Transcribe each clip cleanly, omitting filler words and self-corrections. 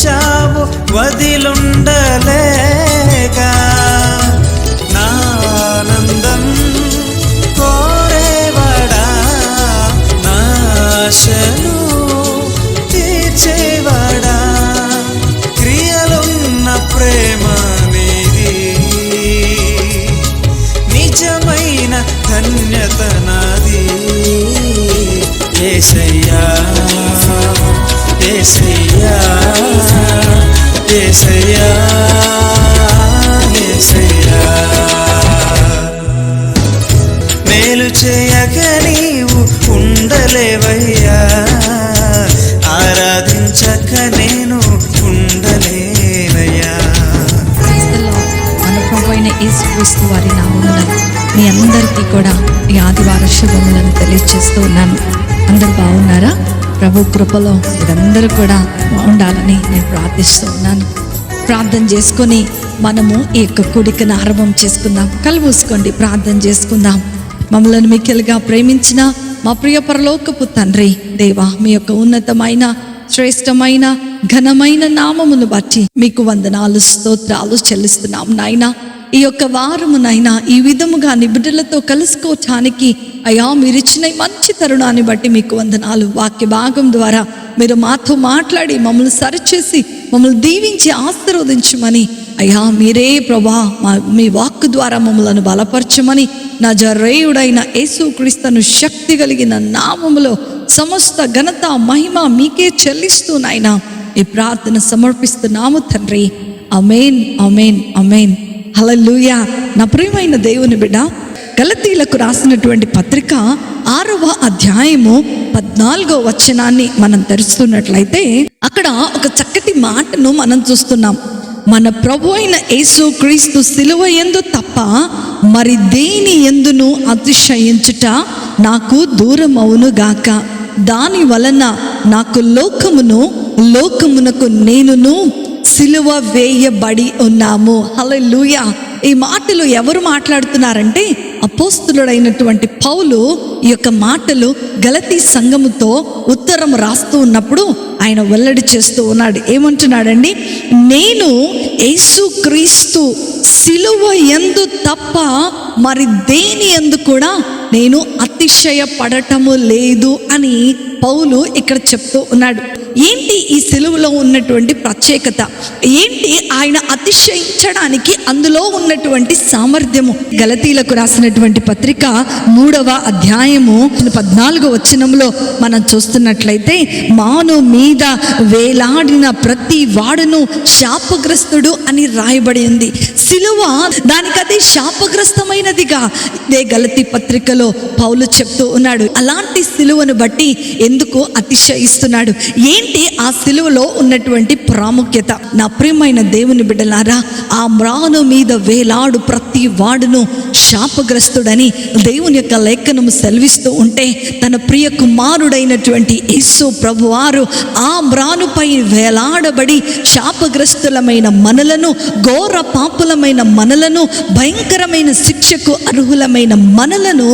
ప్రేమించావు వదిలుండలేక, నా ఆనందం కోరేవాడా, నా ఆశను తీర్చేవాడా, క్రియలున్న ప్రేమ నీది, నిజమైన ధన్యత నాది. యేసయ్యా యేసయ్యా యేసయ్యా యేసయ్యా, మేలు చేయక నీవు ఉండలేవయ్యా, ఆరాధించక నేను ఉండలేనయ్యా. మన ప్రభు అయిన యేసుక్రీస్తు వారి నామమున మీ అందరికీ కూడా ఈ ఆదివార శుభములను తెలియజేస్తూ ఉన్నాను. అందరూ బాగున్నారా? ప్రభు కృపలో మీరందరూ కూడా బాగుండాలని నేను ప్రార్థిస్తూ ఉన్నాను. ప్రార్థన చేసుకొని మనము ఈ యొక్క కూడికను ఆరంభం చేసుకుందాం. కళ్ళు మూసుకోండి, ప్రార్థన చేసుకుందాం. మమ్మల్ని మిక్కిలిగా ప్రేమించిన మా ప్రియ పరలోకపు తండ్రి దేవా, మీ యొక్క ఉన్నతమైన శ్రేష్టమైన ఘనమైన నామమును బట్టి మీకు వందనాలు స్తోత్రాలు చెల్లిస్తున్నాం నాయనా. ఈ యొక్క వారమునైనా ఈ విధముగా నిబిడలతో కలుసుకోవటానికి అయ్యా మీరు ఇచ్చిన మంచి తరుణాన్ని బట్టి మీకు వందనాలు. వాక్య భాగం ద్వారా మీరు మాతో మాట్లాడి మమ్మల్ని సరిచేసి మమ్మల్ని దీవించి ఆశీర్వదించమని అయ్యా మీరే ప్రభా మీ వాక్కు ద్వారా మమ్మల్ని బలపరచమని నజరేయుడైన యేసుక్రీస్తును శక్తి కలిగిన నామములో సమస్త ఘనత మహిమ మీకే చెల్లిస్తూ నాయనా ఈ ప్రార్థన సమర్పిస్తున్నాము తండ్రి. ఆమేన్ ఆమేన్ ఆమేన్. హల్లెలూయా. నా ప్రియమైన దేవుని బిడ్డ, గలతీలకు రాసినటువంటి పత్రిక 6వ అధ్యాయము 14వ వచనాన్ని మనం తెరుస్తున్నట్లయితే అక్కడ ఒక చక్కటి మాటను మనం చూస్తున్నాం. మన ప్రభు అయిన యేసుక్రీస్తు సిలువ యందు తప్ప మరి దేని యందును అతిశయించుట నాకు దూరమవును గాక, దాని వలన నాకు లోకమునకు నేనును సిలువ వేయబడి ఉన్నాము. హల్లెలూయా. ఈ మాటలు ఎవరు మాట్లాడుతున్నారంటే అపోస్తులుడైనటువంటి పౌలు ఈ యొక్క మాటలు గలతీ సంఘముతో ఉత్తరం రాస్తూ ఉన్నప్పుడు ఆయన వెల్లడి చేస్తూ ఉన్నాడు. ఏమంటున్నాడండి? నేను యేసుక్రీస్తు సిలువ యందు తప్ప మరి దేని యందు కూడా నేను అతిశయపడటము లేదు అని పౌలు ఇక్కడ చెప్తూ ఉన్నాడు. ఏంటి ఈ సిలువలో ఉన్నటువంటి ప్రత్యేకత ఏంటి? ఆయన అతిశయించడానికి అందులో ఉన్నటువంటి సామర్థ్యము. గలతీలకు రాసినటువంటి పత్రిక 3వ అధ్యాయము 14వ వచనంలో మనం చూస్తున్నట్లయితే మాను మీద వేలాడిన ప్రతి వాడును శాపగ్రస్తుడు అని రాయబడి ఉంది. సిలువ దానికదే శాపగ్రస్తమైనదిగా ఇదే గలతీ పత్రికలో పౌలు చెప్తూ ఉన్నాడు. అలాంటి సిలువను బట్టి ఎందుకు అతిశయిస్తున్నాడు? ఏంటి ఆ సిలువలో ఉన్నటువంటి ప్రాముఖ్యత? నా ప్రియమైన దేవుని బిడ్డలారా, ఆ మ్రాను మీద వేలాడు ప్రతి వాడును శాపగ్రస్తుడని దేవుని యొక్క లేఖనము సెలవిస్తూ ఉంటే తన ప్రియ కుమారుడైనటువంటి యేసు ప్రభువారు ఆ మ్రానుపై వేలాడబడి శాపగ్రస్తులమైన మనలను, ఘోర పాపులమైన మనలను, భయంకరమైన శిక్షకు అర్హులమైన మనలను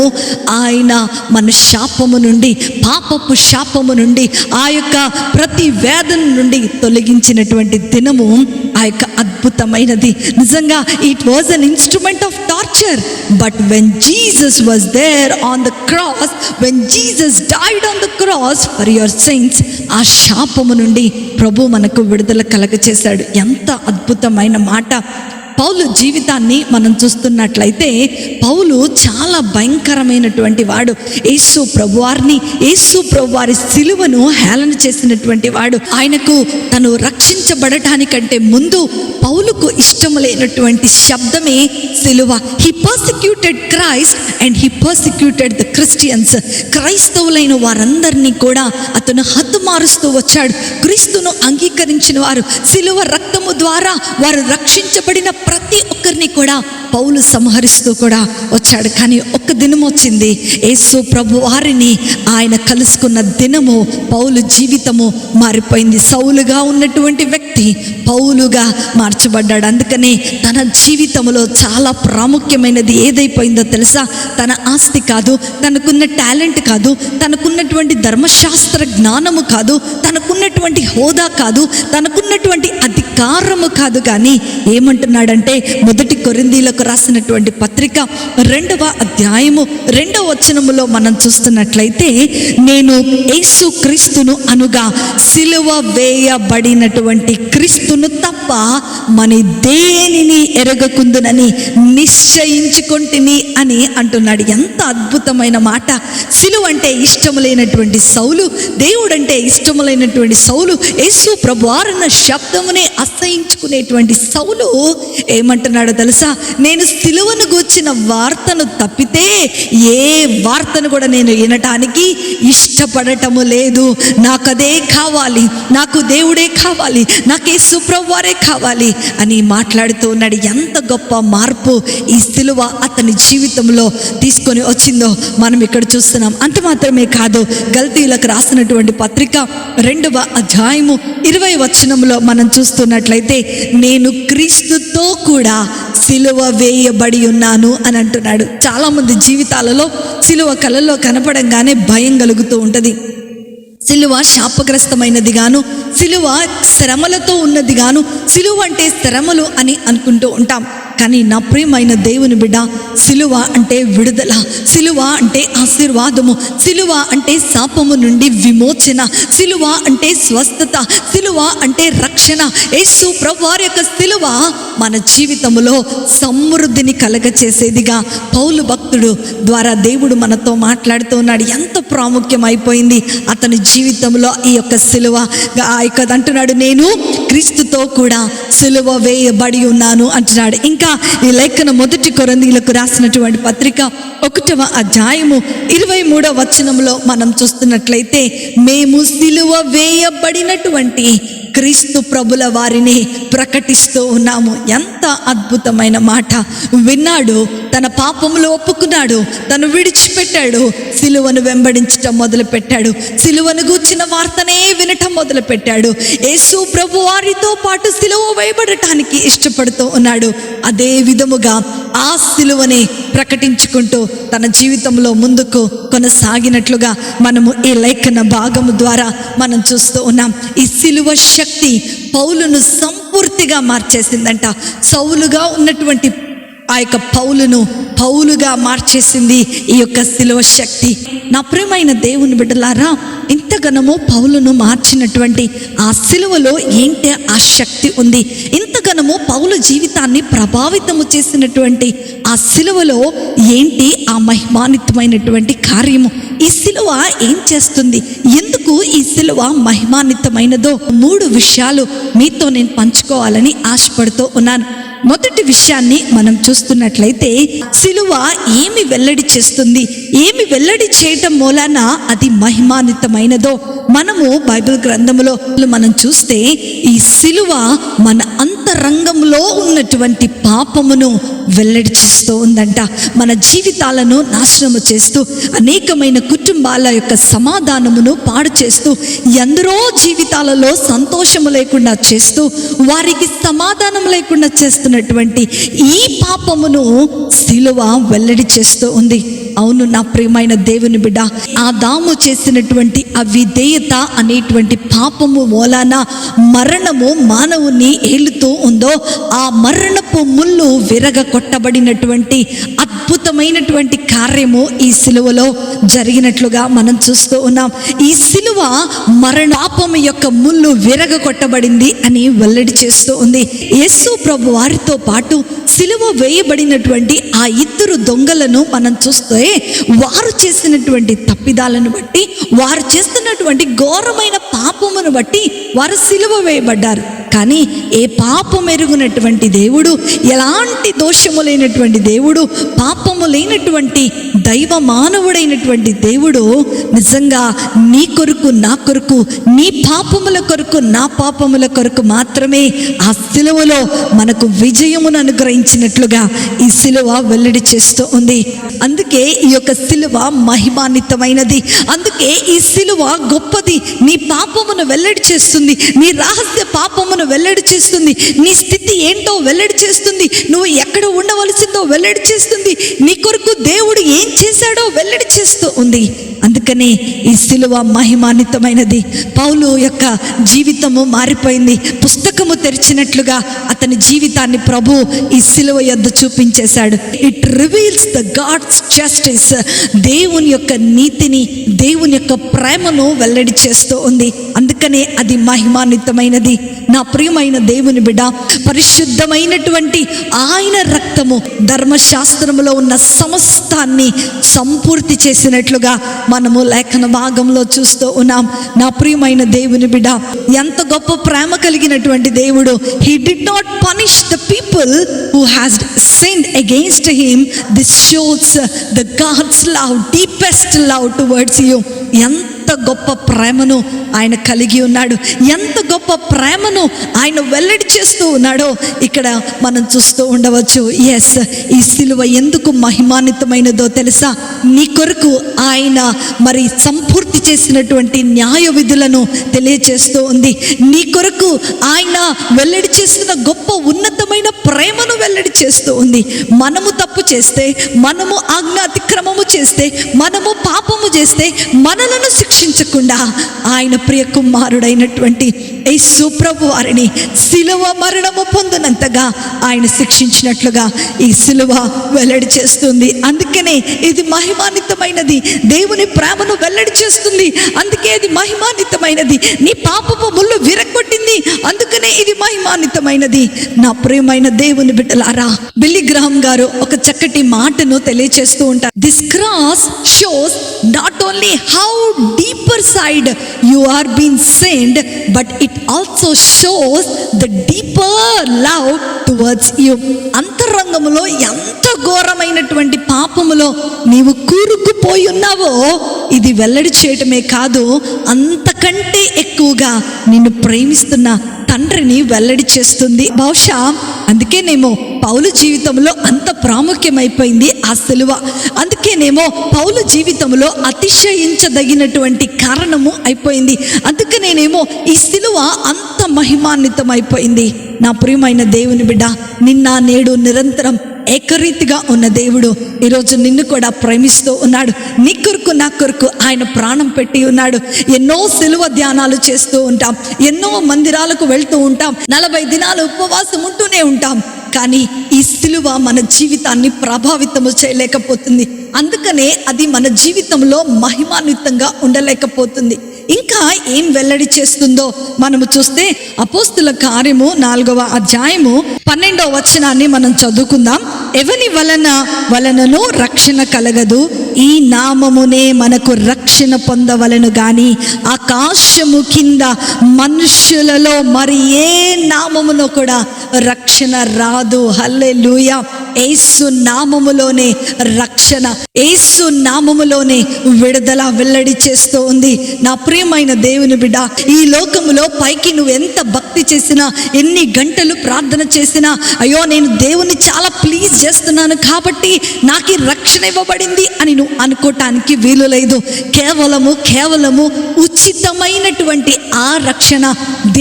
ఆయన మన శాపము నుండి, పాపపు శాపము నుండి, ఆ యొక్క ప్రతి వేదన నుండి తొలగించినటువంటి దినము ఆ యొక్క అద్భుతమైనది. నిజంగా it was an instrument of torture, but when Jesus was there on the cross, when Jesus died on the cross for your sins, ఆ శాపము నుండి ప్రభు మనకు విడుదల కలగచేశాడు. ఎంత అద్భుతమైన మాట! పౌలు జీవితాన్ని మనం చూస్తున్నట్లయితే పౌలు చాలా భయంకరమైనటువంటి వాడు. యేసు ప్రభువారి సిలువను హేళన చేసినటువంటి వాడు. ఆయనకు తను రక్షించబడటానికంటే ముందు పౌలుకు ఇష్టం లేనటువంటి శబ్దమే సిలువ. He persecuted Christ and he persecuted the Christians. క్రైస్తవులైన వారందరినీ కూడా అతను హతమారుస్తూ వచ్చాడు. క్రీస్తును అంగీకరించిన వారు, సిలువ రక్తము ద్వారా వారు రక్షించబడిన ప్రతి ఒక్కరిని కూడా పౌలు సంహరిస్తూ కూడా వచ్చాడు. కానీ ఒక్క దినం వచ్చింది, యేసు ప్రభు వారిని ఆయన కలుసుకున్న దినము పౌలు జీవితము మారిపోయింది. సౌలుగా ఉన్నటువంటి వ్యక్తి పౌలుగా మార్చబడ్డాడు. అందుకనే తన జీవితంలో చాలా ప్రాముఖ్యమైనది ఏదైపోయిందో తెలుసా? తన ఆస్తి కాదు, తనకున్న టాలెంట్ కాదు, తనకున్నటువంటి ధర్మశాస్త్ర జ్ఞానము కాదు, తనకున్నటువంటి హోదా కాదు, తనకున్నటువంటి అధికారము కాదు. కానీ ఏమంటున్నాడంటే, మొదటి కొరింథీయులకు రాసినటువంటి పత్రిక 2వ అధ్యాయము 2వ వచనములో మనం చూస్తున్నట్లయితే, నేను యేసు క్రీస్తును అనుగా సిలువ వేయబడినటువంటి క్రీస్తును తప్ప మన దేనిని ఎరగకుందునని నిశ్చయించుకొంటిని అని అంటున్నాడు. ఎంత అద్భుతమైన మాట! సిలువ అంటే ఇష్టము లేనటువంటి సౌలు, దేవుడంటే ఇష్టము లేనటువంటి సౌలు, యేసు ప్రభువారన్న శబ్దమునే అసహించుకునేటువంటి సౌలు ఏమంటున్నాడో తెలుసా? నేను సిలువను గూర్చిన వార్తను తప్పితే ఏ వార్తను కూడా నేను వినటానికి ఇష్టపడటము లేదు. నాకు అదే కావాలి, నాకు దేవుడే కావాలి, నాకు యేసు ప్రభువారే కావాలి అని మాట్లాడుతూ ఉన్నాడు. ఎంత గొప్ప మార్పు ఈ సిలువ అతని జీవితంలో తీసుకొని వచ్చిందో మనం ఇక్కడ చూస్తున్నాం. అంత మాత్రమే కాదు, గల్తీయులకు రాసినటువంటి పత్రిక 2వ అధ్యాయము 20వ వచనంలో మనం చూస్తున్నట్లయితే, నేను క్రీస్తుతో కూడా సిలువ వేయబడి ఉన్నాను అని అంటున్నాడు. చాలా మంది జీవితాలలో సిలువ కళల్లో కనపడంగానే భయం కలుగుతూ ఉంటుంది. సిలువ శాపగ్రస్తమైనది గాను, సిలువ శ్రమలతో ఉన్నది గాను, సిలువ అంటే శ్రమలు అని అనుకుంటూ ఉంటాం. కానీ నా ప్రియమైన దేవుని బిడ్డ, సిలువ అంటే విడుదల, సిలువ అంటే ఆశీర్వాదము, సిలువ అంటే శాపము నుండి విమోచన, సిలువ అంటే స్వస్థత, సిలువ అంటే రక్షణ. యేసు ప్రభువారి యొక్క సిలువ మన జీవితంలో సమృద్ధిని కలగచేసేదిగా పౌలు భక్తుడు ద్వారా దేవుడు మనతో మాట్లాడుతూ ఉన్నాడు. ఎంత ప్రాముఖ్యం అయిపోయింది అతని జీవితంలో ఈ యొక్క సిలువ. ఆ యొక్క అంటున్నాడు, నేను క్రీస్తుతో కూడా సిలువ వేయబడి ఉన్నాను అంటున్నాడు. ఇంకా ఈ లేఖన మొదటి కొరింథీయులకు రాసినటువంటి పత్రిక 1వ అధ్యాయము 23వ వచనంలో మనం చూస్తున్నట్లయితే, మేము సిలువ వేయబడినటువంటి క్రీస్తు ప్రభుల వారిని ప్రకటిస్తూ ఉన్నాము. ఎంత అద్భుతమైన మాట! విన్నాడు, తన పాపములు ఒప్పుకున్నాడు, తను విడిచిపెట్టాడు, సిలువను వెంబడించటం మొదలుపెట్టాడు, సిలువను గూర్చిన వార్తనే వినటం మొదలుపెట్టాడు. యేసు ప్రభు వారితో పాటు సిలువ వేయబడటానికి ఇష్టపడుతూ ఉన్నాడు. అదే విధముగా ఆ సిలువని ప్రకటించుకుంటూ తన జీవితంలో ముందుకు కొనసాగినట్లుగా మనము ఈ లేఖన భాగము ద్వారా మనం చూస్తూ ఉన్నాం. ఈ సిలువ శక్తి పౌలును సంపూర్తిగా మార్చేసిందంట. సౌలుగా ఉన్నటువంటి ఆ యొక్క పౌలుగా మార్చేసింది ఈ యొక్క సిలువ శక్తి. నా ప్రియమైన దేవుని బిడ్డలారా, ఇంతగనము పౌలును మార్చినటువంటి ఆ సిలువలో ఏంటి ఆ శక్తి ఉంది? ఇంతగనము పౌలు జీవితాన్ని ప్రభావితము చేసినటువంటి ఆ సిలువలో ఏంటి ఆ మహిమాన్వితమైనటువంటి కార్యము? ఈ సిలువ ఏం చేస్తుంది? ఎందుకు ఈ సిలువ మహిమాన్వితమైనదో 3 విషయాలు మీతో నేను పంచుకోవాలని ఆశపడుతూ ఉన్నాను. మొదటి విషయాన్ని మనం చూస్తున్నట్లయితే, సిలువ ఏమి వెల్లడి చేస్తుంది, ఏమి వెల్లడి చేయటం మూలాన అది మహిమాన్వితమైనదో మనము బైబిల్ గ్రంథములో మనం చూస్తే, ఈ సిలువ మన అంతరంగంలో ఉన్నటువంటి పాపమును వెల్లడి చేస్తూ ఉందంట. మన జీవితాలను నాశనము చేస్తూ, అనేకమైన కుటుంబాల యొక్క సమాధానమును పాడు చేస్తూ, ఎందరో జీవితాలలో సంతోషము లేకుండా చేస్తూ, వారికి సమాధానం లేకుండా చేస్తున్నటువంటి ఈ పాపమును సిలువ వెల్లడి చేస్తూ ఉంది. అవును నా ప్రియమైన దేవుని బిడ్డ, ఆదాము చేసినటువంటి అవిధేయత అనేటువంటి పాపము మూలాన మరణము మానవుని ఏలుతూ ఉందో, ఆ మరణపు ముళ్ళు విరగకొట్టబడినటువంటి అద్భుతమైనటువంటి కార్యము ఈ సిలువలో జరిగినట్లుగా మనం చూస్తూ ఉన్నాం. ఈ సిలువ పాపము యొక్క ముళ్ళు విరగకొట్టబడింది అని వెల్లడి చేస్తూ ఉంది. యేసు ప్రభు వారితో పాటు సిలువ వేయబడినటువంటి ఆ 2 దొంగలను మనం చూస్తే, వారు చేసినటువంటి తప్పిదాలను బట్టి, వారు చేస్తున్నటువంటి ఘోరమైన పాపమును బట్టి వారు సిలువ వేయబడ్డారు. కానీ ఏ పాపం ఎరుగునటువంటి దేవుడు, ఎలాంటి దోషము లేనటువంటి దేవుడు, పాపము లేనటువంటి దైవ మానవుడైనటువంటి దేవుడు నిజంగా నీ కొరకు, నా కొరకు, నీ పాపముల కొరకు, నా పాపముల కొరకు మాత్రమే ఆ సిలువలో మనకు విజయమును అనుగ్రహించినట్లుగా ఈ సిలువ వెల్లడి చేస్తూ ఉంది. అందుకే ఈ యొక్క సిలువ మహిమాన్వితమైనది. అందుకే ఈ సిలువ గొప్పది. నీ పాపమును వెల్లడి చేస్తుంది, నీ రహస్య పాపమును వెల్లడి చేస్తుంది, నీ స్థితి ఏంటో వెల్లడి చేస్తుంది, నువ్వు ఎక్కడ ఉండవలసిందో వెల్లడి చేస్తుంది, నీ కొరకు దేవుడు ఏం చేశాడో వెల్లడి చేస్తూ ఉంది. అందుకనే ఈ సిలువ మహిమాన్వితమైనది. పౌలు యొక్క జీవితము మారిపోయింది. పుస్తకము తెరిచినట్లుగా అతని జీవితాన్ని ప్రభు ఈ సిలువ యొద్ద చూపించేశాడు. It reveals the God's justice. దేవుని యొక్క నీతిని, దేవుని యొక్క ప్రేమను వెల్లడి చేస్తూ ఉంది. అందుకనే అది మహిమాన్వితమైనది. నా ప్రియమైన దేవుని బిడ్డ, పరిశుద్ధమైనటువంటి ఆయన రక్తము ధర్మశాస్త్రములో ఉన్న సమస్తాన్ని సంపూర్తి చేసినట్లుగా మనము లేఖన భాగంలో చూస్తూ ఉన్నాం. నా ప్రియమైన దేవుని బిడ్డ, ఎంత గొప్ప ప్రేమ కలిగినటువంటి దేవుడు. He did not punish the people who has sinned against him. This shows the God's love, deepest love towards you. ఎంత గొప్ప ప్రేమను ఆయన కలిగి ఉన్నాడు, ఎంత గొప్ప ప్రేమను ఆయన వెల్లడి చేస్తూ ఉన్నాడో ఇక్కడ మనం చూస్తూ ఉండవచ్చు. ఎస్, ఈ సిలువ ఎందుకు మహిమాన్వితమైనదో తెలుసా? నీ కొరకు ఆయన మరి సంపూర్తి చేసినటువంటి న్యాయ విధులను తెలియచేస్తూ ఉంది. నీ కొరకు ఆయన వెల్లడి చేసిన గొప్ప ఉన్నతమైన ప్రేమను వెల్లడి చేస్తూ ఉంది. మనము తప్పు చేస్తే, మనము ఆజ్ఞ అతిక్రమము చేస్తే, మనము పాపము చేస్తే మనలను శిక్షించకుండా ఆయన ప్రియ కుమారుడైనటువంటి యేసు ప్రభు వారిని సిలువ మరణము పొందినంతగా ఆయన శిక్షించినట్లుగా ఈ సిలువ వెల్లడి చేస్తుంది. అందుకనే ఇది మహిమాన్వితమైనది. దేవుని ప్రేమను వెల్లడి చేస్తుంది. అందుకే ఇది మహిమాన్వితమైనది. నీ పాపపు ముళ్ళు విరగొట్టింది, అందుకనే ఇది మహిమాన్వితమైనది. నా ప్రియమైన దేవుని బిడ్డలారా, బిల్లీ గ్రహం గారు ఒక చక్కటి మాటను తెలియచేస్తూ ఉంటారు. This cross shows not only how deeper side you are being sinned, but it also shows the deeper love towards you. అంతరంగములో ఎంత ఘోరమైనటువంటి పాపములో నీవు కూరుకుపోయి ఉన్నావో ఇది వెల్లడి చేయటమే కాదు, అంతకంటే ఎక్కువగా నిన్ను ప్రేమిస్తున్న తండ్రిని వెల్లడి చేస్తుంది. బహుశా అందుకేనేమో పౌలు జీవితంలో అంత ప్రాముఖ్యమైపోయింది ఆ సిలువ. అందుకేనేమో పౌలు జీవితంలో అతిశయించదగినటువంటి కారణము అయిపోయింది. అందుకనేనేమో ఈ సిలువ అంత మహిమాన్వితమైపోయింది. నా ప్రియమైన దేవుని బిడ్డ, నిన్న నేడు నిరంతరం ఏకరీతిగా ఉన్న దేవుడు ఈరోజు నిన్ను కూడా ప్రేమిస్తూ ఉన్నాడు. నీ కొరకు, నా కొరకు ఆయన ప్రాణం పెట్టి ఉన్నాడు. ఎన్నో సిలువ ధ్యానాలు చేస్తూ ఉంటాం, ఎన్నో మందిరాలకు వెళ్తూ ఉంటాం, 40 దినాలు ఉపవాసం ఉంటూనే ఉంటాం. కానీ ఈ సిలువ మన జీవితాన్ని ప్రభావితము చేయలేకపోతుంది. అందుకనే అది మన జీవితంలో మహిమాన్వితంగా ఉండలేకపోతుంది. ఇంకా ఏం వెల్లడి చేస్తుందో మనము చూస్తే అపోస్తుల కార్యము 4వ అధ్యాయము 12వ వచనాన్ని మనం చదువుకుందాం. ఎవని వలనను రక్షణ కలగదు, ఈ నామమునే మనకు రక్షణ పొందవలను గాని ఆకాశము కింద మనుష్యులలో మరి ఏ నామములో కూడా రక్షణ రాదు. హల్లెలూయా. యేసు నామములోనే రక్షణ, యేసు నామములోనే విడుదల వెల్లడి చేస్తూ ఉంది. నా ప్రియమైన దేవుని బిడ్డ, ఈ లోకములో పైకి నువ్వు ఎంత భక్తి చేసినా, ఎన్ని గంటలు ప్రార్థన చేసినా, అయ్యో నేను దేవుని చాలా ప్లీజ్ చేస్తున్నాను కాబట్టి నాకు రక్షణ ఇవ్వబడింది అని నువ్వు అనుకోవటానికి వీలు లేదు. కేవలము ఉచితమైనటువంటి ఆ రక్షణ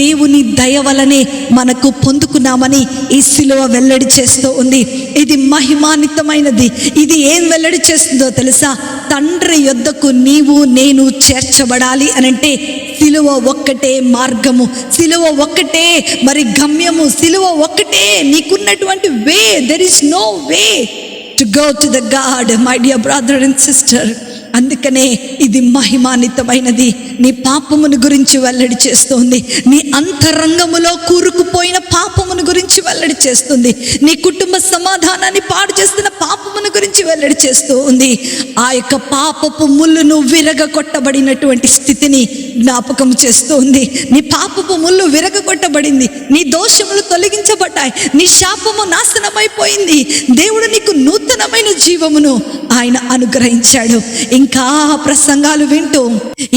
దేవుని దయ వలనే మనకు పొందుకున్నామని ఈ సిలువ వెల్లడి చేస్తూ ఉంది. ఇది మహిమాన్వితమైనది. ఇది ఏం వెల్లడి చేస్తుందో తెలుసా? తండ్రి యొద్దకు నీవు నేను చేర్చబడాలి అనంటే సిలువ ఒక్కటే మార్గము, సిలువ ఒక్కటే మరి గమ్యము, సిలువ ఒక్కటే నీకున్నటువంటి way. There is no way to go to the God. My dear brother and sister, అందుకనే ఇది మహిమాన్వితమైనది. నీ పాపమును గురించి వెల్లడి చేస్తుంది. నీ అంతరంగములో కూరుకుపోయిన పాపమును గురించి వెల్లడి చేస్తుంది. నీ కుటుంబ సమాధానాన్ని పాడు చేస్తున్న పాపమును గురించి వెల్లడి చేస్తూ ఉంది. ఆ యొక్క పాపపు ముళ్ళును విరగకొట్టబడినటువంటి స్థితిని జ్ఞాపకం చేస్తూ ఉంది. నీ పాపపు ముళ్ళు విరగకొట్టబడింది. నీ దోషములు తొలగించబడ్డాయి. నీ శాపము నాశనమైపోయింది. దేవుడు నీకు నూతనమైన జీవమును ఆయన అనుగ్రహించాడు. ఇంకా ప్రసంగాలు వింటూ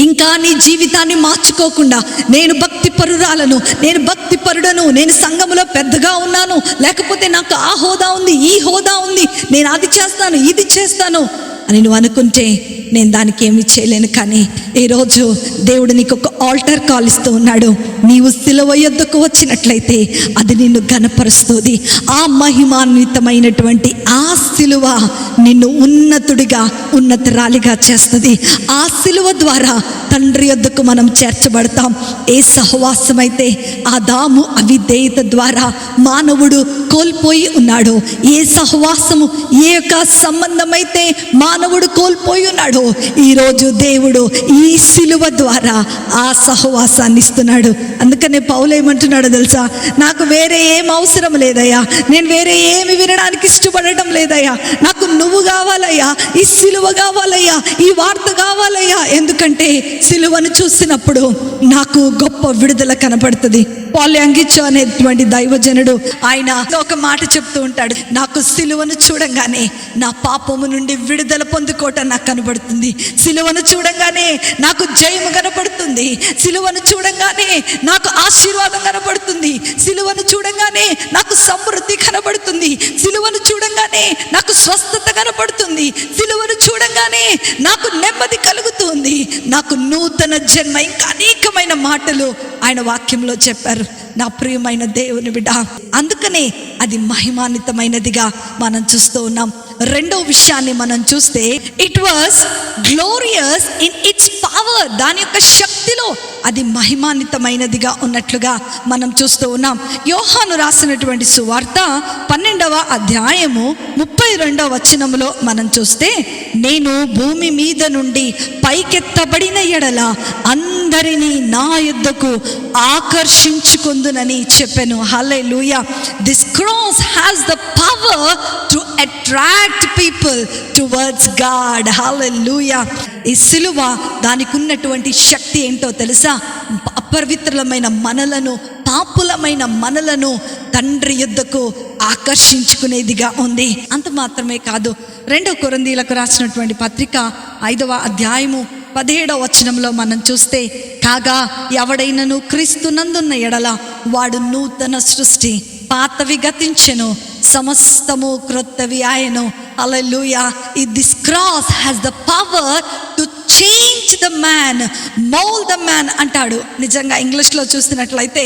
ఇంకా నీ జీవితాన్ని మార్చుకోకుండా నేను భక్తి పరురాలను, నేను భక్తి పరుడను, నేను సంఘములో పెద్దగా ఉన్నాను, లేకపోతే నాకు ఆ హోదా ఉంది, ఈ హోదా ఉంది, నేను అది చేస్తాను, ఇది చేస్తాను అని నువ్వు అనుకుంటే నేను దానికి ఏమి చేయలేను. కానీ ఈరోజు దేవుడు నీకు ఒక ఆల్టర్ కాల్ ఇస్తూ ఉన్నాడు. నీవు సిలువ యొద్దకు వచ్చినట్లయితే అది నిన్ను ఘనపరుస్తుంది. ఆ మహిమాన్వితమైనటువంటి ఆ సిలువ నిన్ను ఉన్నతుడిగా, ఉన్నతురాలిగా చేస్తుంది. ఆ సిలువ ద్వారా తండ్రి యొద్దకు మనం చేర్చబడతాం. ఏ సహవాసం అయితే ఆదాము అవిధేయత ద్వారా మానవుడు కోల్పోయి ఉన్నాడో, ఏ సహవాసము, ఏ యొక్క సంబంధం అయితే మానవుడు కోల్పోయి ఉన్నాడో, ఈరోజు దేవుడు ఈ సిలువ ద్వారా ఆ సహవాసాన్ని ఇస్తున్నాడు. అందుకనే పౌలు ఏమంటున్నాడో తెలుసా? నాకు వేరే ఏం అవసరం లేదయ్యా, నేను వేరే ఏమి వినడానికి ఇష్టపడటం లేదయ్యా, నాకు నువ్వు కావాలయ్యా, ఈ సిలువ కావాలయ్యా, ఈ వార్త కావాలయ్యా. ఎందుకంటే సిలువను చూసినప్పుడు నాకు గొప్ప విడుదల కనపడుతుంది. పాల్ యాంగిచో అనేటువంటి దైవజనుడు ఆయన ఒక మాట చెప్తూ ఉంటాడు, నాకు సిలువను చూడంగానే నా పాపము నుండి విడుదల పొందుకోవటం నాకు కనబడుతుంది. సిలువను చూడంగానే నాకు జయము కనపడుతుంది. సిలువను చూడంగానే నాకు ఆశీర్వాదం కనపడుతుంది. సిలువను చూడంగానే నాకు సమృద్ధి కనబడుతుంది. సిలువను చూడంగానే నాకు స్వస్థత కనపడుతుంది. సిలువను చూడంగానే నాకు నెమ్మది కలుగుతుంది. నాకు నూతన జన్మ, ఇంకా అనేకమైన మాటలు ఆయన వాక్యంలో చెప్పారు. నా ప్రియమైన దేవుని బిడ్డ, అందుకనే అది మహిమాన్వితమైనదిగా మనం చూస్తూ ఉన్నాం. రెండో విషయాన్ని మనం చూస్తే, it was glorious in its power. దాని యొక్క శక్తిలో అది మహిమాన్వితమైనదిగా ఉన్నట్లుగా మనం చూస్తూ ఉన్నాం. యోహాను రాసినటువంటి సువార్త 12వ అధ్యాయము 32వ వచనములో మనం చూస్తే, నేను భూమి మీద నుండి పైకెత్తబడిన ఎడల అందరినీ నా యుద్ధకు ఆకర్షించుకుందునని చెప్పాను. Hallelujah. This cross has the power to attract people towards God. Hallelujah. ఈ సిలువ దానికి ఉన్నటువంటి శక్తి ఏంటో తెలుసా? అపవిత్రులమైన మనలను, పాపులమైన మనలను తండ్రి యుద్ధకు ఆకర్షించుకునేదిగా ఉంది. అంత మాత్రమే కాదు, 2 కొరింథీయులకు రాసినటువంటి పత్రిక 5వ అధ్యాయము 17వ వచనంలో మనం చూస్తే, కాగా ఎవడైనను క్రీస్తునందున్న ఎడల వాడు నూతన సృష్టి, పాతవి గతించెను, సమస్తము క్రొత్తవి ఆయను. Hallelujah. This cross has the power to change the man, mould the man అంటాడు. నిజంగా ఇంగ్లీష్లో చూసినట్లయితే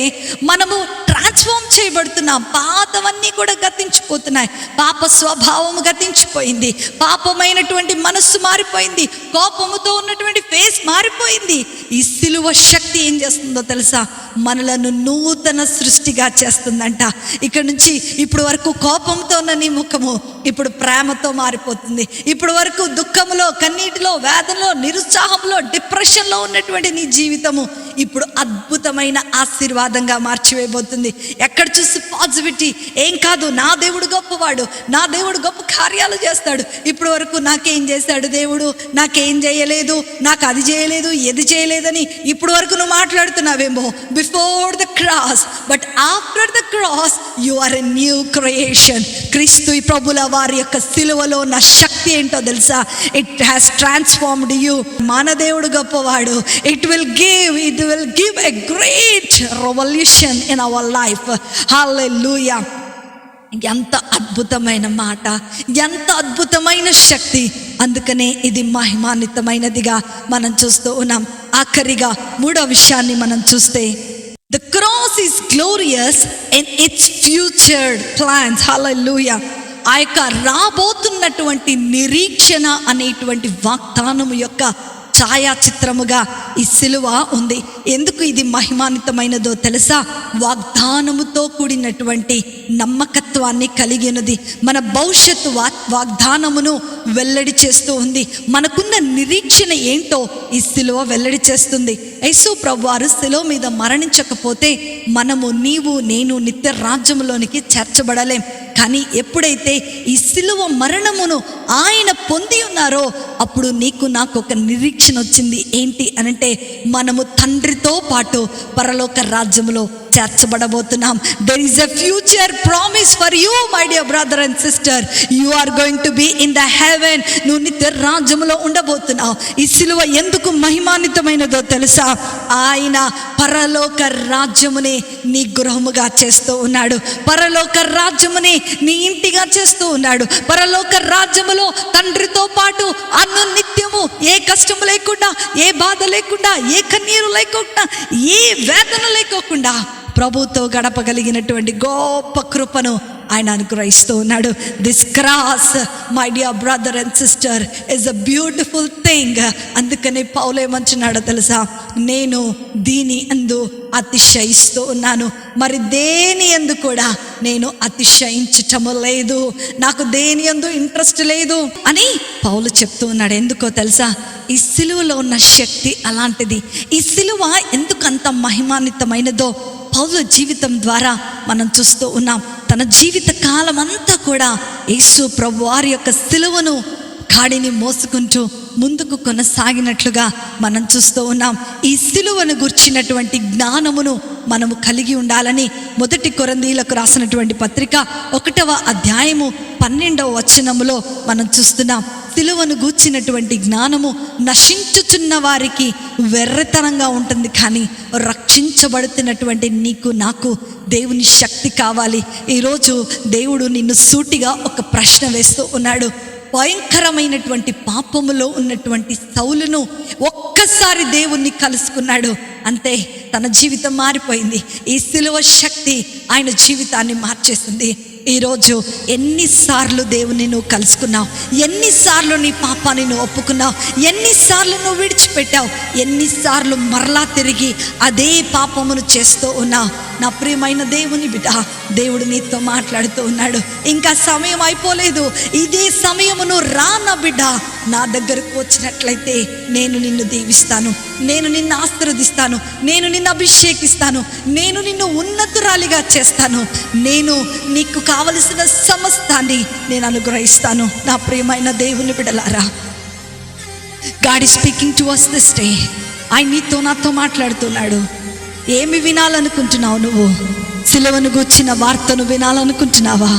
మనము ట్రాన్స్ఫార్మ్ చేయబడుతున్నాం. పాతవన్నీ కూడా గతించిపోతున్నాయి. పాప స్వభావము గతించిపోయింది. పాపమైనటువంటి మనస్సు మారిపోయింది. కోపముతో ఉన్నటువంటి ఫేస్ మారిపోయింది. ఈ సిలువ శక్తి ఏం చేస్తుందో తెలుసా? మనలను నూతన సృష్టిగా చేస్తుందంట. ఇక్కడ నుంచి ఇప్పుడు వరకు కోపంతో ఉన్న నీ ముఖము ఇప్పుడు ప్రేమతో మారిపోతుంది. ఇప్పుడు వరకు దుఃఖంలో, కన్నీటిలో, వేదనలో, నిరుత్సాహంలో, డిప్రెషన్లో ఉన్నటువంటి నీ జీవితము ఇప్పుడు అద్భుతమైన ఆశీర్వాదంగా మార్చివేయబోతుంది. ఎక్కడ చూసి పాజిటివిటీ, ఏం కాదు, నా దేవుడు గొప్పవాడు, నా దేవుడు గొప్ప కార్యాలు చేస్తాడు, ఇప్పుడు వరకు నాకేం చేశాడు దేవుడు, నాకేం చేయలేదు, నాకు అది చేయలేదు, ఇది చేయలేదని ఇప్పుడు వరకు నువ్వు మాట్లాడుతున్నావేమో. Before the cross, but after the cross you are a new creation. క్రీస్తు ఈ ప్రభుల వారి యొక్క సిలువలో ఉన్న శక్తి ఏంటో తెలుసా? It has transformed you. మన దేవుడు గొప్పవాడు. It will give a great revolution in our life. Hallelujah. ఎంత అద్భుతమైన మాట, ఎంత అద్భుతమైన శక్తి. అందుకనే ఇది మహిమాన్వితమైనదిగా మనం చూస్తూ ఉన్నాం. ఆఖరిగా 3వ విషయాన్ని మనం చూస్తే, the cross is glorious in its future plans. Hallelujah. ఆ యొక్క రాబోతున్నటువంటి నిరీక్షణ అనేటువంటి వాగ్దానము యొక్క ఛాయాచిత్రముగా ఈ సిలువ ఉంది. ఎందుకు ఇది మహిమాన్వితమైనదో తెలుసా? వాగ్దానముతో కూడినటువంటి నమ్మకత్వాన్ని కలిగినది. మన భవిష్యత్తు వాగ్దానమును వెల్లడి చేస్తూ ఉంది. మనకున్న నిరీక్షణ ఏంటో ఈ సిలువ వెల్లడి చేస్తుంది. యేసు ప్రభువారు సిలువ మీద మరణించకపోతే మనము, నీవు, నేను నిత్య రాజ్యంలోనికి చేర్చబడలేం. కానీ ఎప్పుడైతే ఈ సిలువ మరణమును ఆయన పొంది ఉన్నారో అప్పుడు నీకు నాకు ఒక నిరీక్షణ వచ్చింది. ఏంటి అనంటే, మనము తండ్రితో పాటు పరలోక రాజ్యములో చేర్చబడబోతున్నాం. There is a future promise for you, my dear brother and sister. You are going to be in the heaven. నువ్వు నిత్య రాజ్యములో ఉండబోతున్నావు. ఈ సిలువ ఎందుకు మహిమాన్వితమైనదో తెలుసా? ఆయన పరలోక రాజ్యముని నీ గృహముగా చేస్తూ ఉన్నాడు. పరలోక రాజ్యముని నీ ఇంటిగా చేస్తూ ఉన్నాడు. పరలోక రాజ్యములో తండ్రితో పాటు నిత్యము ఏ కష్టము లేకుండా, ఏ బాధ లేకుండా, ఏ కన్నీరు లేకుండా, ఏ వేదన లేకోకుండా ప్రభుతో గడపగలిగినటువంటి గొప్ప కృపను ఆయన అనుగ్రహిస్తూ ఉన్నాడు. This cross, my dear brother and sister, is a beautiful thing. అందుకని పౌలు ఏమంటున్నాడో తెలుసా? నేను దీని అందు అతిశయిస్తూ ఉన్నాను, మరి దేని అందు కూడా నేను అతిశయించటము లేదు, నాకు దేని అందు ఇంట్రెస్ట్ లేదు అని పౌలు చెప్తూ ఉన్నాడు. ఎందుకో తెలుసా? ఈ సిలువలో ఉన్న శక్తి అలాంటిది. ఈ సిలువ ఎందుకు అంత మహిమాన్వితమైనదో పౌలు జీవితం ద్వారా మనం చూస్తూ ఉన్నాం. తన జీవిత కాలం అంతా కూడా యేసు ప్రభువారి యొక్క సిలువను కాడిని మోసుకుంటూ ముందుకు కొనసాగినట్లుగా మనం చూస్తూ ఉన్నాం. ఈ సిలువను గుర్చినటువంటి జ్ఞానమును మనము కలిగి ఉండాలని 1 కొరింథీయులకు రాసినటువంటి పత్రిక 1వ అధ్యాయము 12వ వచనములో మనం చూస్తున్నాం. సిలువను గూర్చినటువంటి జ్ఞానము నశించుచున్న వారికి వెర్రతనంగా ఉంటుంది, కానీ రక్షించబడుతున్నటువంటి నీకు నాకు దేవుని శక్తి కావాలి. ఈరోజు దేవుడు నిన్ను సూటిగా ఒక ప్రశ్న వేస్తూ ఉన్నాడు. భయంకరమైనటువంటి పాపములో ఉన్నటువంటి సౌలును ఒక్కసారి దేవుణ్ణి కలుసుకున్నాడు, అంతే, తన జీవితం మారిపోయింది. ఈ సిలువ శక్తి ఆయన జీవితాన్ని మార్చేసింది. ఈరోజు ఎన్నిసార్లు దేవుని నువ్వు కలుసుకున్నావు? ఎన్నిసార్లు నీ పాపాన్ని నువ్వు ఒప్పుకున్నావు? ఎన్నిసార్లు నువ్వు విడిచిపెట్టావు? ఎన్నిసార్లు మరలా తిరిగి అదే పాపమును చేస్తూ ఉన్నావు? నా ప్రియమైన దేవుని బిడ్డ, దేవుడు నీతో మాట్లాడుతూ ఉన్నాడు. ఇంకా సమయం అయిపోలేదు. ఇదే సమయమును రా నా బిడ్డ, నా దగ్గరకు వచ్చినట్లయితే నేను నిన్ను దీవిస్తాను, నేను నిన్ను ఆశీర్వదిస్తాను, నేను నిన్ను అభిషేకిస్తాను, నేను నిన్ను ఉన్నతురాలిగా చేస్తాను, నేను నీకు కావలసిన సమస్తాన్ని నేను అనుగ్రహిస్తాను. నా ప్రియమైన దేవుని బిడ్డలారా, God is speaking to us this day. ఆయన నీతో నాతో మాట్లాడుతున్నాడు. ఏమి వినాలనుకుంటున్నావు నువ్వు? సిలువను గూర్చిన వార్తను వినాలనుకుంటున్నావా?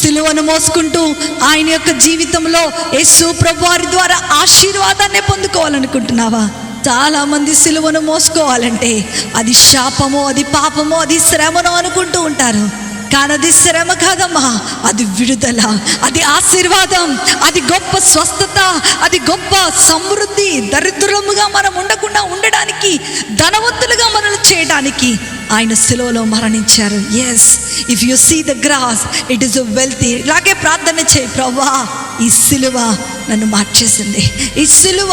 సిలువను మోసుకుంటూ ఆయన యొక్క జీవితంలో యేసు ప్రభువారి ద్వారా ఆశీర్వాదాన్ని పొందుకోవాలనుకుంటున్నావా? చాలా మంది సిలువను మోసుకోవాలంటే అది శాపమో, అది పాపమో, అది శ్రమనో అనుకుంటూ ఉంటారు. కానీ అది శ్రమ కాదమ్మా, అది విడుదల, అది ఆశీర్వాదం, అది గొప్ప స్వస్థత, అది గొప్ప సమృద్ధి. దరిద్రముగా మనం ఉండకుండా ఉండడానికి, ధనవంతులుగా మనల్ని చేయడానికి ఆయన సిలువలో మరణించారు. Yes, if you see the grass it is wealthy. ఇలాగే ప్రార్థన చేయి, ప్రభువా ఈ సిలువ నన్ను మార్చేసింది, ఈ సిలువ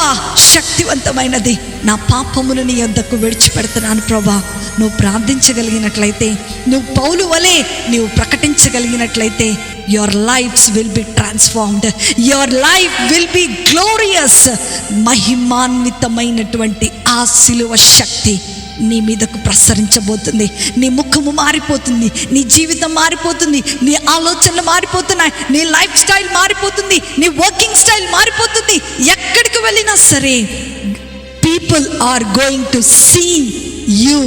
శక్తివంతమైనది, నా పాపములు నీ యొద్దకు విడిచిపెడుతున్నాను ప్రభువా. నువ్వు ప్రార్థించగలిగినట్లయితే, నువ్వు పౌలు వలె నువ్వు ప్రకటించగలిగినట్లయితే, your lifes will be transformed, your life will be glorious. మహిమాన్వితమైనటువంటి ఆ సిలువ శక్తి నీ మీదకు ప్రసరించబోతుంది. నీ ముఖము మారిపోతుంది, నీ జీవితం మారిపోతుంది, నీ ఆలోచనలు మారిపోతున్నాయి, నీ లైఫ్ స్టైల్ మారిపోతుంది, నీ వర్కింగ్ స్టైల్ మారిపోతుంది. ఎక్కడికి వెళ్ళినా సరే people are going to see you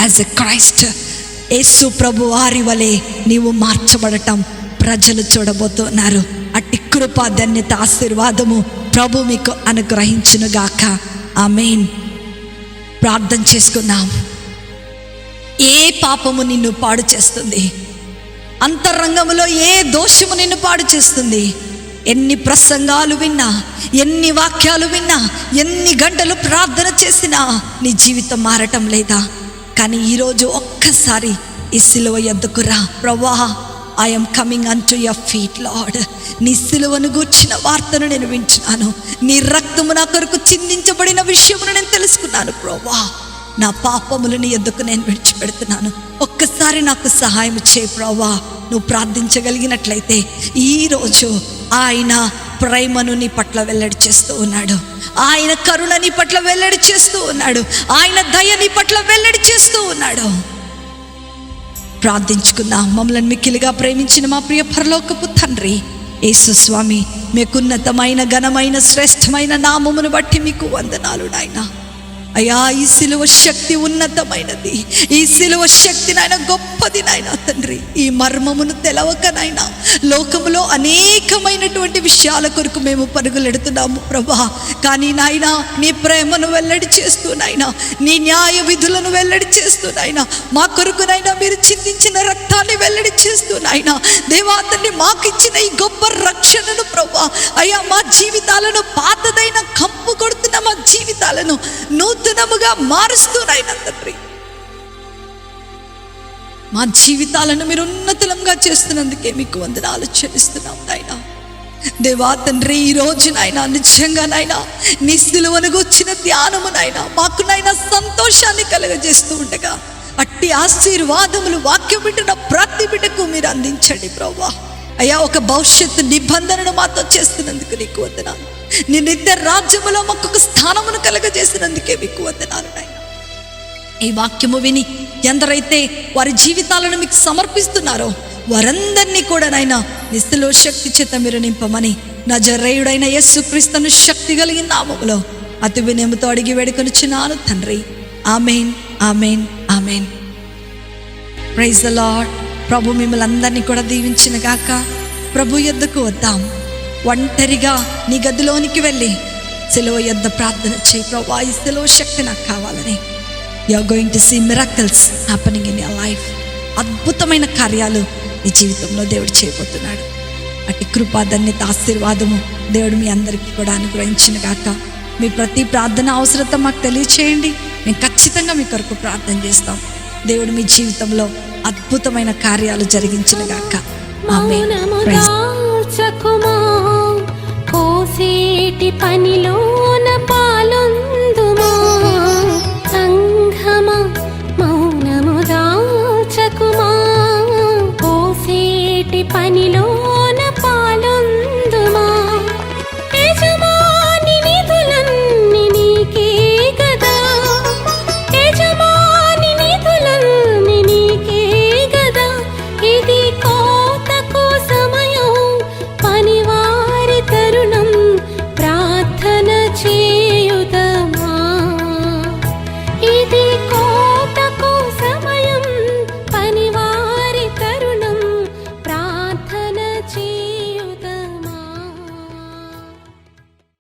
as a Christ. యేసు ప్రభు వారి వలె నీవు మార్చబడటం ప్రజలు చూడబోతున్నారు. అట్టి కృప, ధన్యత, ఆశీర్వాదము ప్రభు మీకు అనుగ్రహించునుగాక. ఆమేన్. ప్రార్థన చేసుకున్నాం. ఏ పాపము నిన్ను పాడు చేస్తుంది? అంతరంగములో ఏ దోషము నిన్ను పాడు చేస్తుంది? ఎన్ని ప్రసంగాలు విన్నా, ఎన్ని వాక్యాలు విన్నా, ఎన్ని గంటలు ప్రార్థన చేసినా నీ జీవితం మారటం లేదా? కానీ ఈరోజు ఒక్కసారి ఈ సిలువ యొద్దకు రా. ప్రభువా, I am coming unto your feet, Lord. నీ సిలువను గూర్చిన వార్తను నేను వింటున్నాను. నీ రక్తము నా కొరకు చిందించబడిన విషయమును నేను తెలుసుకున్నాను. ప్రభువా, నా పాపములు నీ యొద్దకు నేను విడిచిపెడుతున్నాను. ఒక్కసారి నాకు సహాయం చేయి ప్రభువా. నువ్వు ప్రార్థించగలిగినట్లయితే ఈరోజు ఆయన ప్రేమను నీ పట్ల వెల్లడి చేస్తూ ఉన్నాడు. ఆయన కరుణ నీ పట్ల వెల్లడి చేస్తూ ఉన్నాడు. ఆయన దయ నీ పట్ల వెల్లడి చేస్తూ ఉన్నాడు. ప్రార్థించుకుందాం. మమ్మల్ని మిక్కిలిగా ప్రేమించిన మా ప్రియ పరలోకపు తండ్రి యేసు స్వామి, మీకున్నతమైన ఘనమైన శ్రేష్టమైన నామమును బట్టి మీకు వందనాలు నాయనా. అయ్యా, ఈ సిలువ శక్తి ఉన్నతమైనది. ఈ సిలువ శక్తి నాయన గొప్పది నాయన తండ్రి. ఈ మర్మమును తెలవక నాయన లోకములో అనేకమైనటువంటి విషయాల కొరకు మేము పరుగులెడుతున్నాము ప్రభా. కానీ నాయన నీ ప్రేమను వెల్లడి చేస్తూ నాయన, నీ న్యాయ విధులను వెల్లడి చేస్తూ నాయన, మా కొరకు నాయన మీరు చిందించిన రక్తాన్ని వెల్లడి చేస్తూ నాయన దేవా తండ్రి, మాకు ఇచ్చిన ఈ గొప్ప రక్షణను ప్రభా అయ్యా, మా జీవితాలను పాతదైన కంపు కొడుతున్న మా జీవితాలను నూతనముగా మారుస్తున్నాయినా తండ్రి. మా జీవితాలను మీరు ఉన్నతంగా చేస్తున్నందుకే మీకు వందనాలు చెల్లిస్తున్నాం నాయన. దేవా తండ్రి, ఈ రోజు నాయన నిజంగా నాయన నీ సిలువను గూర్చిన ధ్యానము నాయన మాకు నాయన సంతోషాన్ని కలుగజేస్తూ ఉండగా, అట్టి ఆశీర్వాదములు వాక్యం వింటున్న ప్రతి బిడ్డకు మీరు అందించండి ప్రభా. అయ్యా, ఒక భవిష్యత్తు నిబంధనను మాతో చేస్తున్నందుకు నీకు వందనాలు. నీ నిత్య రాజ్యములో మాకు ఒక స్థానమును కలగజేసినందుకే మీకు వందనాలు నాయన. ఈ వాక్యము విని ఎందరైతే వారి జీవితాలను మీకు సమర్పిస్తున్నారో వారందరినీ కూడా నాయన నిస్సులో శక్తి చేత మీరు నింపమని నజరేయుడైన యేసుక్రీస్తును శక్తి కలిగిన నామములో అతి వినయముతో అడిగి వేడుకొనుచున్నాను తండ్రి. Amen, amen, amen. Praise the Lord. ప్రభు మిమ్మల్ని అందరినీ కూడా దీవించిన గాక. ప్రభు యొద్దకు వద్దాం. ఒంటరిగా నీ గదిలోనికి వెళ్ళి సిలువ యొద్ద ప్రార్థన చేయి. ప్రభు, ఈ సిలువ శక్తి నాకు కావాలని. You are going to see miracles happening in your life. అద్భుతమైన కార్యాలు నీ జీవితంలో దేవుడు చేయబోతున్నాడు. అటు కృపా ధన్యత ఆశీర్వాదము దేవుడు మీ అందరికీ కూడా అనుగ్రహించిన గాక. మీ ప్రతి ప్రార్థన అవసరత మాకు తెలియచేయండి. మేము ఖచ్చితంగా మీ కొరకు ప్రార్థన చేస్తాం. దేవుడు మీ జీవితంలో అద్భుతమైన కార్యాలు జరిగించిన గాక. ఆమేన్. కోసేటి పనిలోన పాలుంది.